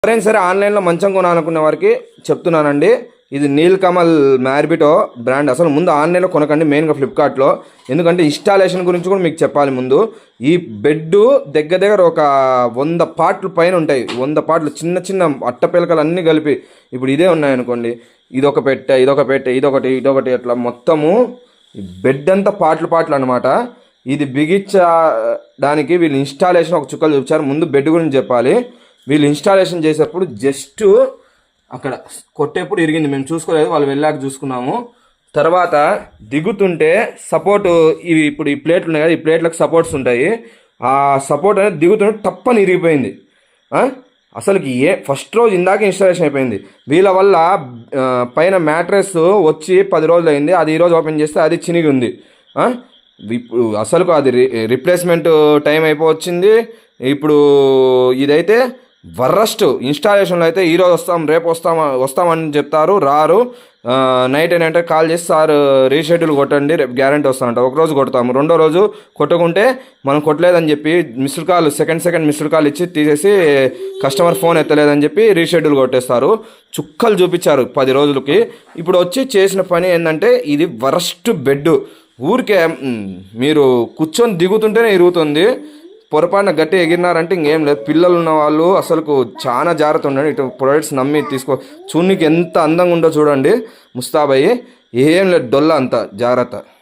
ఎవరైనా సరే ఆన్లైన్లో మంచం కొనాలనుకునే వారికి చెప్తున్నానండి, ఇది నీల్కమల్ మ్యార్బిటో బ్రాండ్. అసలు ముందు ఆన్లైన్లో కొనకండి, మెయిన్గా ఫ్లిప్కార్ట్లో. ఎందుకంటే ఇన్స్టాలేషన్ గురించి కూడా మీకు చెప్పాలి ముందు. ఈ బెడ్ దగ్గర దగ్గర ఒక 100 పార్ట్లు పైన ఉంటాయి. 100 పార్ట్లు, చిన్న చిన్న అట్టపిలకలు అన్నీ కలిపి. ఇప్పుడు ఇదే ఉన్నాయనుకోండి, ఇదొక పెట్టె, ఇదొకటి అట్లా మొత్తము బెడ్ అంతా పార్ట్లు అనమాట. ఇది బిగించడానికి వీళ్ళు ఇన్స్టాలేషన్ ఒక చుక్కలు చూపించారు. ముందు బెడ్ గురించి చెప్పాలి. వీళ్ళు ఇన్స్టాలేషన్ చేసేటప్పుడు జస్ట్ అక్కడ కొట్టేప్పుడు ఇరిగింది, మేము చూసుకోలేదు, వాళ్ళు వెళ్ళాక చూసుకున్నాము. తర్వాత దిగుతుంటే సపోర్ట్, ఇవి ఇప్పుడు ఈ ప్లేట్లు ఉన్నాయి కదా, ఈ ప్లేట్లకు సపోర్ట్స్ ఉంటాయి. ఆ సపోర్ట్ అనేది దిగుతుంటే తప్పని ఇరిగిపోయింది. అసలుకి ఫస్ట్ రోజు ఇందాక ఇన్స్టాలేషన్ అయిపోయింది. వీళ్ళ వల్ల పైన మ్యాట్రెస్ వచ్చి 10 రోజులు అయింది. అది ఈరోజు ఓపెన్ చేస్తే అది చినిగి ఉంది. ఇప్పుడు అసలుకు అది రిప్లేస్మెంట్ టైం అయిపోవచ్చింది. ఇప్పుడు ఇదైతే వరస్ట్. ఇన్స్టాలేషన్లో అయితే ఈరోజు వస్తాం, రేపు వస్తామని చెప్తారు, రారు. నైట్ ఏంటంటే కాల్ చేసి సార్ రీషెడ్యూల్ కొట్టండి, రేపు గ్యారంటీ వస్తామంట. ఒకరోజు కొడతాము, రెండో రోజు కొట్టుకుంటే మనం కొట్టలేదని చెప్పి missed call, second missed call ఇచ్చి తీసేసి కస్టమర్ ఫోన్ ఎత్తలేదని చెప్పి రీషెడ్యూల్ కొట్టేస్తారు. చుక్కలు చూపించారు 10 రోజులకి. ఇప్పుడు వచ్చి చేసిన పని ఏంటంటే, ఇది వరస్ట్ బెడ్. ఊరికే మీరు కూర్చొని దిగుతుంటేనే ఇరుగుతుంది. పొరపాటున గట్టి ఎగిరినారంటే ఇంకేం లేదు. పిల్లలు ఉన్న వాళ్ళు అసలుకు చాలా జాగ్రత్త ఉండండి. ఇటు ప్రొడక్ట్స్ నమ్మి చూడనికి ఎంత అందంగా ఉందో చూడండి. ముస్తాబయ్యి ఏం లేదు, డొల్ల అంత జాగ్రత్త.